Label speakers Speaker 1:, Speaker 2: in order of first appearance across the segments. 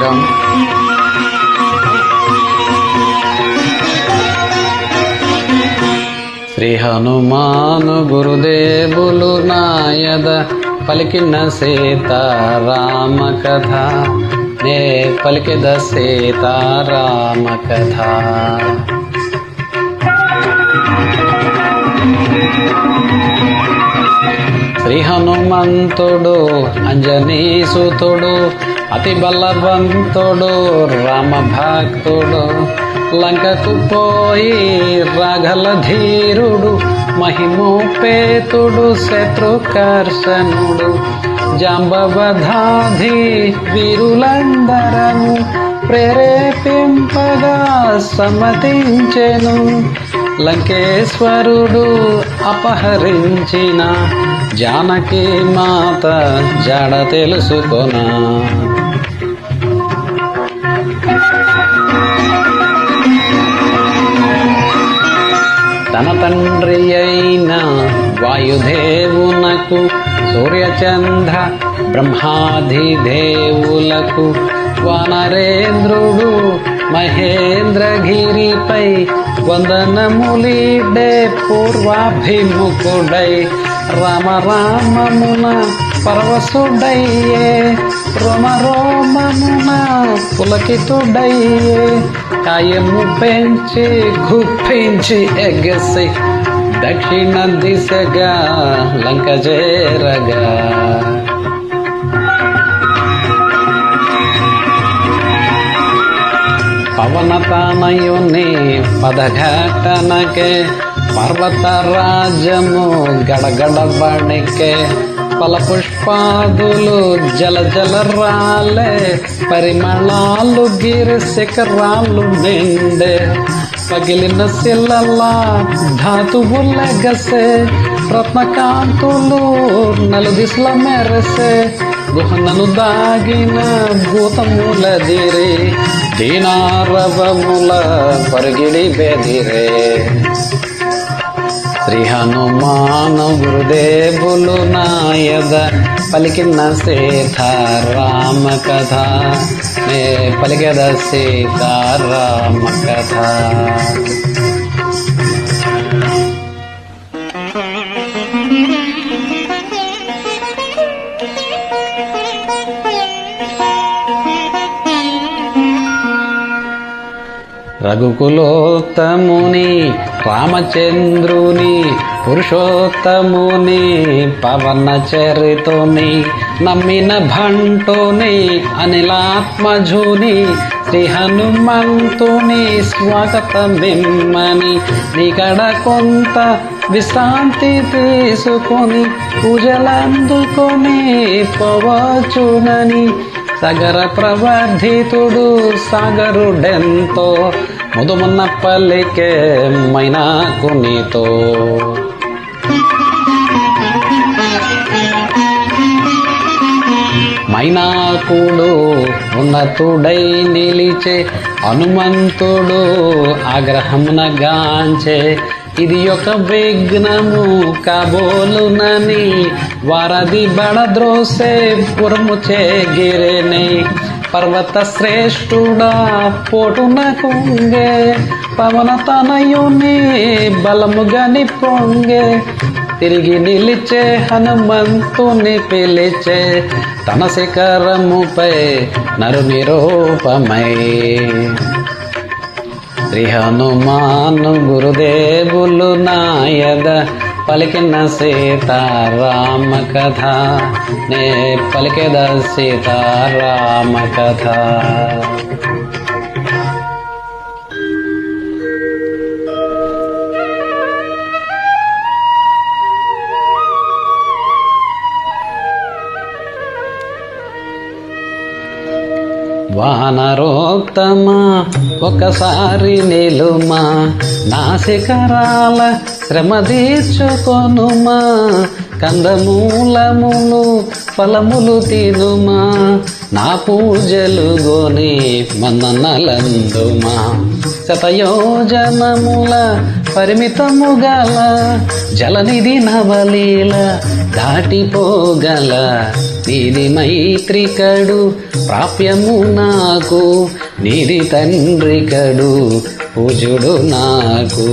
Speaker 1: భాగం. శ్రీ హనుమాను గురుదేవులు నాయద పలికిన సీతారామ కథ, నే పలికిద సీతారామ కథ. శ్రీ హనుమంతుడు అంజనీసుతుడు అతి బలవంతుడు రామ భక్తుడు, లంకకు పోయి రాఘల ధీరుడు మహిమోపేతుడు శత్రుకర్షణుడు, జాంబవధాధి వీరులందరము ప్రేరేపింపగా సమ్మతించెను. లంకేశ్వరుడు అపహరించిన జానకి మాత జాడ తెలుసుకొనా. తన తండ్రి అయిన వాయుదేవునకు సూర్యచంద్ర బ్రహ్మాది దేవులకు వానరేంద్రుడు మహేంద్రగిరిపై వందనములీడే పూర్వాభిముఖుడై రామరామమున పరవశుడయ్యే రోమరోమమున పులకితుడయ్యే, కాయము పెంచి గుప్పించి ఎగసి దక్షిణ దిశగా లంక చేరగా. పవనతనయుని పదఘటనకే పర్వతరాజము గడగడ వణికే, ఫలపుష్పాదులు జల జల రాలే, పరిమళాలు గిరి శిఖరాలు నిండే, పగిలిన శిలలా ధాతువులెగసే, రత్నకాంతులు నలుదిశల మెరసే, గుహనను దాగిన భూతములదిరే, దీనారవముల పరిగిడి బెదిరే. శ్రీ హనుమాను గురుదేవులు నాయద పలికిన సీతారామ కథ, నే పలికెద సీతారామ కథ. రఘుకులోత్తముని రామచంద్రుని పురుషోత్తముని పవన చరితుని నమ్మిన భంటుని అనిలాత్మజుని శ్రీ హనుమంతుని స్వాగతమిమ్మని నీకడ కొంత విశ్రాంతి తీసుకొని పూజలందుకొని పోవచునని, సగర ప్రవర్ధితుడు సాగరుడెంతో ముదుమున్న పల్లికే మైనాకునితో. మైనాకుడు ఉన్నతుడై నిలిచే హనుమంతుడు ఆగ్రహమున గాంచే, ఇది ఒక విఘ్నము కాబోలునని వారది బడద్రోసే పురము చేగిరేనే. పర్వత శ్రేష్ఠుడా పోటున కుంగే, పవన తనయుని బలముగని పొంగే, తిరిగి నిలిచే హనుమంతుని పిలిచే, తన శిఖరముపై నరుని రూపమై. శ్రీ హనుమాను గురుదేవులు నాయద పలికిన సీతారామ కథ, నే పలికెద సీతారామ కథ. వానరోత్తమా ఒకసారి నిలుమా, నా శిఖరాల శ్రమ తీర్చుకొనుమా, కందమూలములు ఫలములు తినుమా నా పూజలు గోని మన్ననలందుమా శతయోజనముల పరిమితము గల జలనిధి నవలీల దాటిపోగల నీది మైత్రికడు ప్రాప్యము నాకు నీది తండ్రికడు పూజుడు నాకు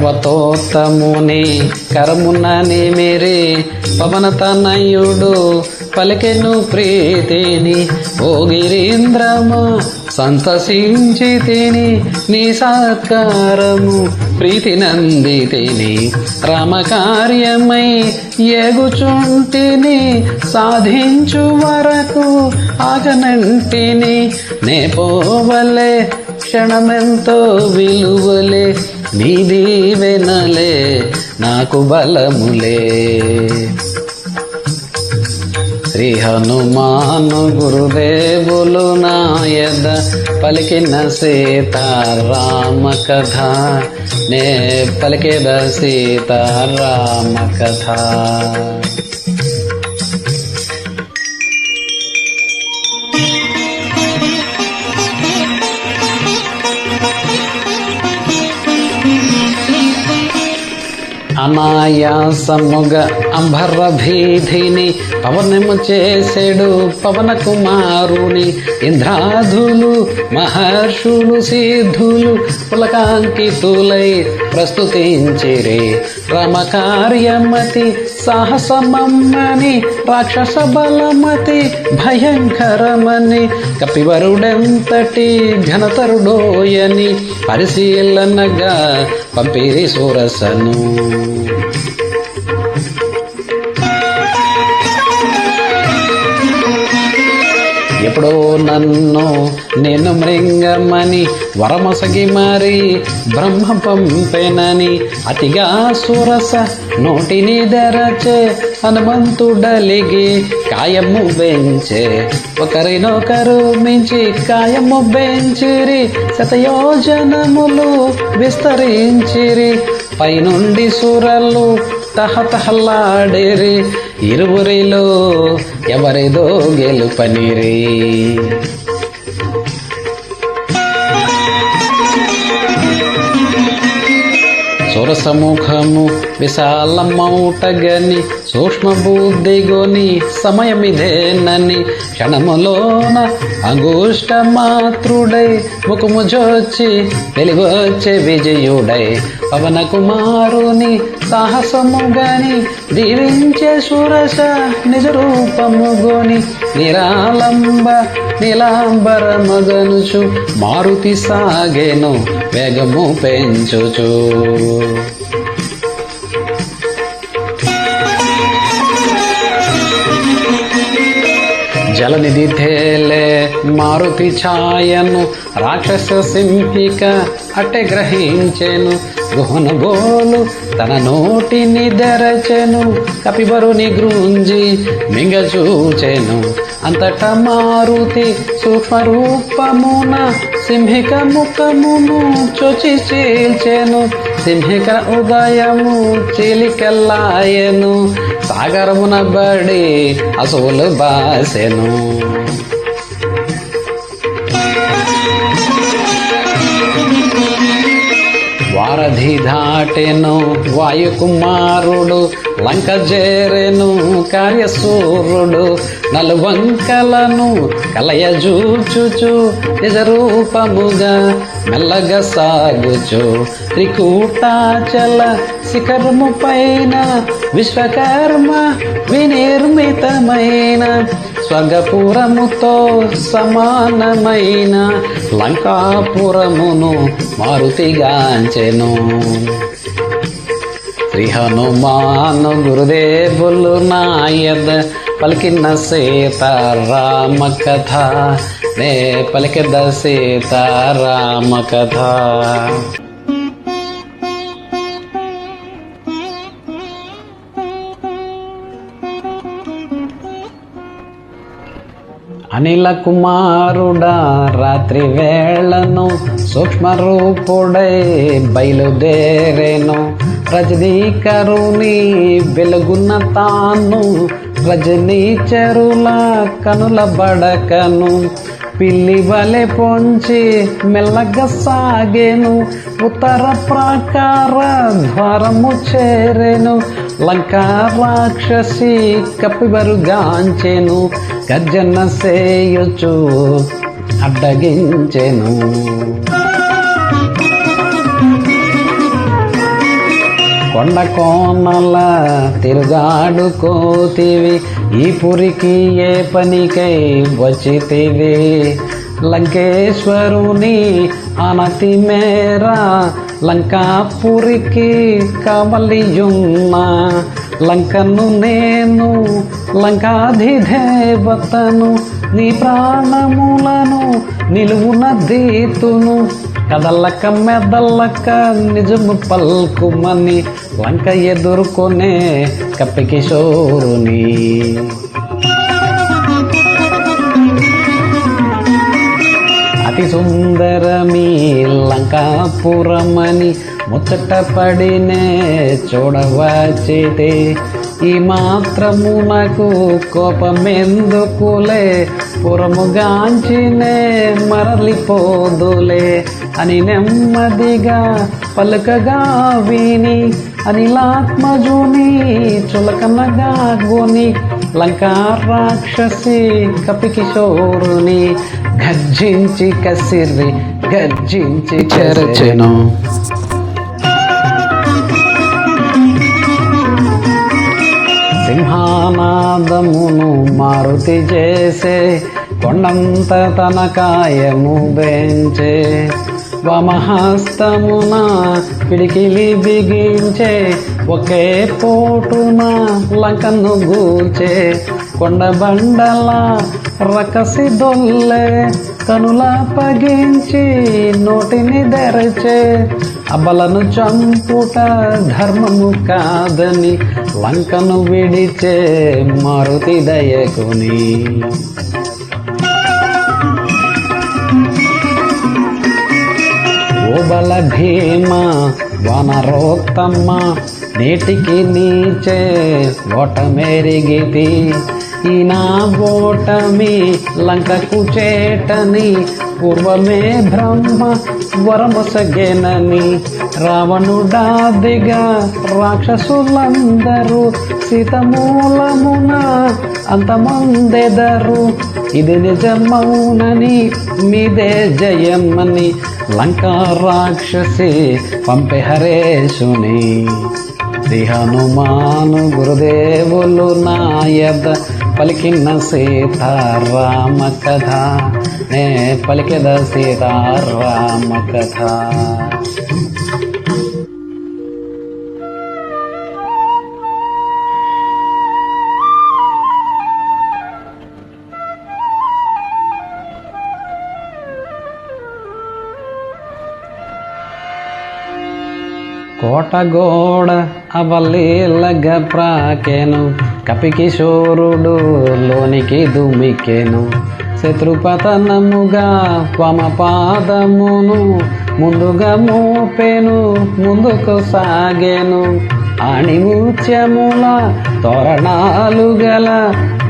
Speaker 1: పర్వతోత్తముని కరమునని మేరే పవనతనయుడు పలికెను ప్రీతిని ఓ గిరీంద్రమా సంతసించి తిని నీ సత్కారము ప్రీతి నందితిని రామకార్యమై ఏగుచుంటిని సాధించు వరకు ఆగనంటిని నే పోవలే క్షణమెంతో విలువలే నీ దీవెనలే నాకు బలములే శ్రీ హనుమాను గురుదేవులు నాయద పలికిన సీతారామ కథ నే పలికేద సీతారామ కథ అనాయాసముగా అంబర భీధిని పవనము చేసెడు పవన కుమారుని ఇంద్రాధులు మహర్షులు సిద్ధులు పులకాంకితులై ప్రస్తుతించిరే రామకార్యమతి సాహసమమ్మని రాక్షస బలమతి భయంకరమని కపివరుడెంతటి ఘనతరుడోయని పరిశీలనగా పంపిరి సురసను ఎప్పుడో నన్ను నేను మృంగమని వరమొసగి మరి బ్రహ్మ పంపెనని అతిగా సురస నోటిని తెరచే హనుమంతుడలిగి కాయము బెంచే ఒకరినొకరు మించి కాయము బెంచిరి శతయోజనములు విస్తరించిరి పైనుండి సురలు తహతహలాడిరి ఇరువురిలో ఎవరిదో గెలుపనిరి సురసముఖము విశాలమౌటగని సూక్ష్మ బుద్ధిగొని సమయమిదేనని క్షణములోన అంగుష్ట మాతృడై ముఖము జోచి వెలిగొచ్చే విజయుడై పవన కుమారుని సాహసముగని దీవించే సురస నిజ రూపముగొని నిరాలంబ నీలాంబరమగనుచు మారుతి సాగెను వేగము పెంచుచు జలనిధి తేలే మారుతి ఛాయను రాక్షస సింహిక అట్టే గ్రహించెను గుహన బోలు తన నోటిని తెరచెను కపివరుని గ్రుంజి మింగచూచెను అంతట మారుతి సూక్ష్మరూపమున సింహిక ముఖమును చొచి చీల్చెను సింహిక ఉదయము చీలికెల్లాయెను సాగరమున బడి అసువులు బాసెను వారధి దాటెను వాయుకుమారుడు లంక చేరెను కార్యసూరుడు నలువంకలను కలయజూచుచు నిజరూపముగా మెల్లగా సాగుచు త్రికూటాచల శిఖరము పైన విశ్వకర్మ వినిర్మితమైన స్వర్గపురముతో సమానమైన లంకాపురమును మారుతిగాంచెను శ్రీ హనుమాను గురుదేవులు నాయద పలికిన సీతారామ కథ నే పలికిద సీతారామ కథ అనిల కుమారుడా రాత్రి వేళను సూక్ష్మరూపుడై బయలుదేరేను. రజనీకరుని వెలుగున్న తాను రజనీచరుల కనుల బడకను. పిల్లి వలె పొంచి మెల్లగా సాగేను. ఉత్తర ప్రాకార ద్వారము చేరెను. లంకా రాక్షసి కప్పిబరుగాంచెను. గర్జన సేయుచు అడ్డగించెను. కొండ కోనల తిరుగాడుకోతివి, ఈ పురికి ఏ పనికై వచ్చితివి? లంకేశ్వరుని అనతి మేర లంకాపురికి కావలియున్నా. లంకను నేను లంకాధిదేవతను, నీ ప్రాణములను నిలువున దీతును. కదలక మెదలక నిజము పల్కుమని లంక ఎదుర్కొనే కప్పికిశోరుని. అతి సుందరమీ లంకాపురమని ముచ్చట పడినే చూడవచ్చితే, ఈ మాత్రమునకు కోపమెందుకులే? పురముగాంచినే మరలిపోదులే అని నెమ్మదిగా పలుకగా విని, అనిలాత్మజుని చులకనగా గొని లంకా రాక్షసి కపికిశోరుని గర్జించి కసిరి గర్జించి చెరచెను. సింహానాదమును మారుతి చేసే కొండంత తన కాయము బెంచే. వమహస్తమున పిడికిలి బిగించే, ఒకే పోటున లంకను గూల్చే. కొండబండల రకసి దొల్లే, కనుల పగించి నోటిని తెరచే. అబలను చంపుట ధర్మము కాదని లంకను విడిచే మారుతి దయకుని. ఓ బల భీమ వానరోత్తమ్మ, నేటికి నీచే ఓటమెరిగితి. ఈ నా ఓటమి లంకకు చేటని పూర్వమే బ్రహ్మ వరమొసగేనని. రావణుడాదిగా రాక్షసులందరూ సీతమూలమున అంతమందెదరు. ఇది నిజమౌనని మీదే జయమని లంకా రాక్షసి పంపే హరేశుని. శ్రీ హనుమాను గురుదేవులు నాయద పలికిన సీతారామ కథ, నే పలికిద సీతారామ కథ. కోటగోడ అవలీలగ ప్రాకెను, కపికిశోరుడు లోనికి దుమికెను. శత్రుపతనముగా వమపాదమును ముందుగా మోపెను, ముందుకు సాగెను. ఆణిముత్యముల తోరణాలు గల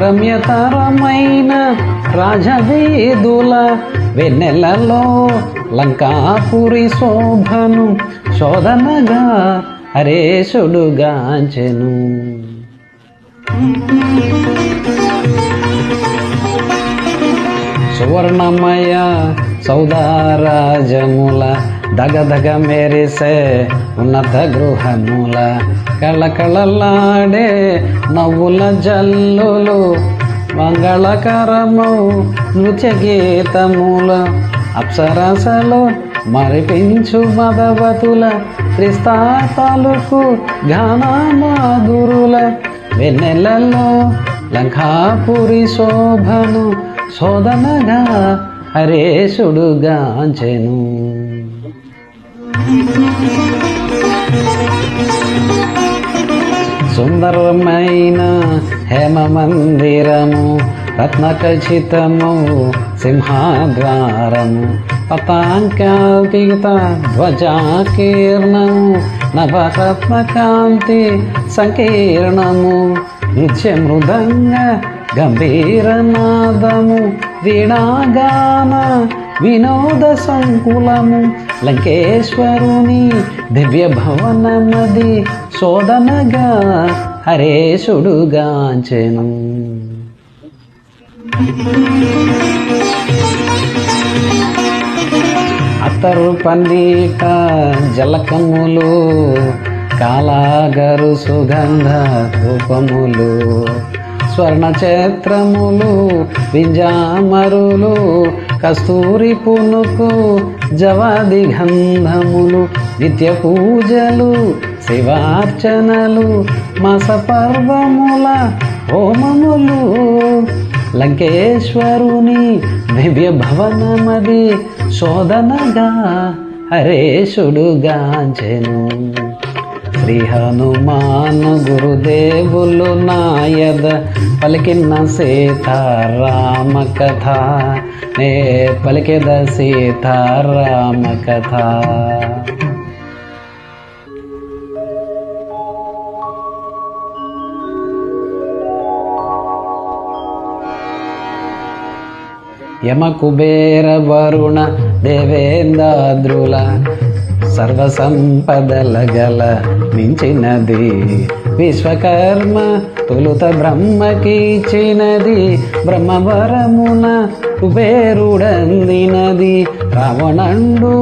Speaker 1: రమ్యతరమైన రాజవీధుల వెన్నెలలో లంకాపురి శోభను శోధనగా హరేశుడుగాంచెను. సువర్ణమయ సౌదారాజముల దగదగ మెరిసే ఉన్నత గృహముల కళకళలాడే నవ్వుల జల్లులు మంగళకరము నృత్య గీతముల అప్సరసలు మరిపించు మదవతుల త్రిస్తాతలుకు గానమాధురుల వెన్నెలలో లంకాపురి శోభను శోధనగా హరేశుడుగాంచెను. సుందరమైన హేమ మందిరము రత్నఖచితము సింహద్వారము పతాంకాంకిత ధ్వజాకీర్ణము నవరత్నకాంతి సంకీర్ణము నృత్య మృదంగ గంభీరనాదము వీణాగాన వినోద సంకులము లంకేశ్వరుని దివ్య భవనమది శోధనగా హరేశుడుగాంచెను. అత్తరు పన్నీట జలకములు కాలాగరు సుగంధ రూపములు స్వర్ణఛత్రములు వింజామరులు కస్తూరి పునుకు జవాది గంధములు నిత్య పూజలు శివార్చనలు మాస పర్వముల హోమములు లంకేశ్వరుని దివ్య భవనమది శోధనగా హరేశుడుగాంచెను. శ్రీ హనుమాను గురుదేవులు నాయద పలికిన సీతారామ కథ నే పలికెద సీతారామ కథ. యమ కుబేర వరుణ దేవేంద్రుల సర్వసంపదల గల మించినది విశ్వకర్మ తొలుత బ్రహ్మకిచ్చినది బ్రహ్మవరమున కుబేరుడందినది రావణుడు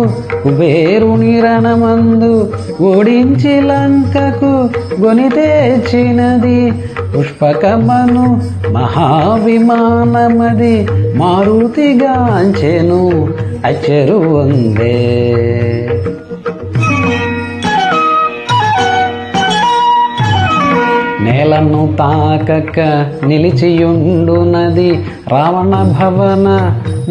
Speaker 1: కుబేరుని రణమందు ఓడించి లంకకు గొని తెచ్చినది పుష్పకమను మహావిమానమది మారుతిగాంచెను అచ్చెరు వందే. నేలను తాకక నిలిచియుండునది రావణ భవన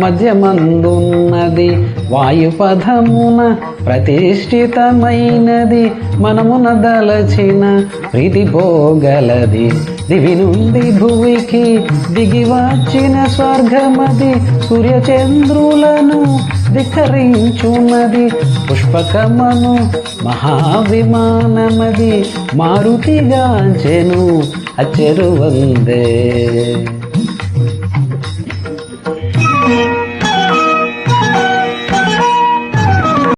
Speaker 1: మధ్యమందున్నది వాయుపథమున ప్రతిష్ఠితమైనది మనమున దలచిన ప్రీతి భోగలది దివి నుండి భువికి దిగి వచ్చిన స్వర్గమది సూర్యచంద్రులను ధిక్కరించున్నది పుష్పకమను మహావిమానమది మారుతిగాంచెను అచ్చెరు వందే.